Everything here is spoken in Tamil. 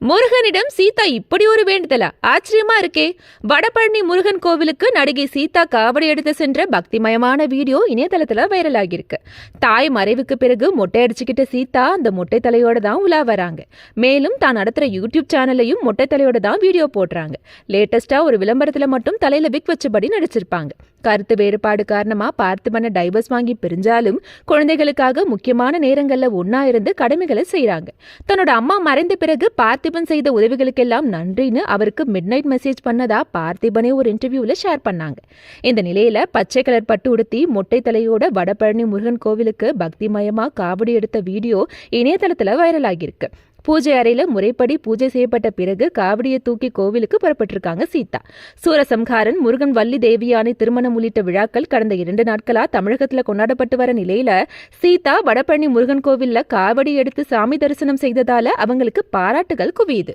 முருகனிடம் சீதா இப்படி ஒரு வேண்டுதலா? ஆச்சரியமா இருக்கே. வடபழனி முருகன் கோவிலுக்கு நடிகை சீதா காவடி எடுத்து சென்ற பக்திமயமான வீடியோ இணையதளத்துல வைரல் ஆகியிருக்கு. தாய் மறைவுக்கு பிறகு மொட்டை அடிச்சுக்கிட்ட சீதா அந்த மொட்டை தலையோட தான் உலா வராங்க. மேலும் தான் நடத்துற யூடியூப் சேனல்லையும் மொட்டை தலையோட தான் வீடியோ போடுறாங்க. லேட்டஸ்டா ஒரு விளம்பரத்துல மட்டும் தலையில விக் வச்சபடி நடிச்சிருப்பாங்க. கருத்து வேறுபாடு காரணமா பார்த்திபனை டைவர்ஸ் வாங்கி பிரிஞ்சாலும் குழந்தைகளுக்காக முக்கியமான நேரங்கள்ல ஒன்னா இருந்து கடமைகளை செய்யறாங்க. தன்னோட அம்மா மறைந்த பிறகு பார்த்திபன் செய்த உதவிகளுக்கெல்லாம் நன்றின்னு அவருக்கு மிட்நைட் மெசேஜ் பண்ணதா பார்த்திபனே ஒரு இன்டர்வியூல ஷேர் பண்ணாங்க. இந்த நிலையில பச்சை கலர் பட்டு உடுத்தி மொட்டை தலையோட வடபழனி முருகன் கோவிலுக்கு பக்திமயமா காவடி எடுத்த வீடியோ இணையதளத்துல வைரல் ஆகியிருக்கு. பூஜை அறையில முறைப்படி பூஜை செய்யப்பட்ட பிறகு காவடியை தூக்கி கோவிலுக்கு புறப்பட்டிருக்காங்க சீதா. சூரசம்ஹாரன், முருகன் வள்ளி தேவியானை திருமணம் உள்ளிட்ட விழாக்கள் கடந்த 2 நாட்களா தமிழகத்துல கொண்டாடப்பட்டு வர நிலையில சீதா வடபழனி முருகன் கோவில்ல காவடி எடுத்து சாமி தரிசனம் செய்ததால அவங்களுக்கு பாராட்டுகள் குவியுது.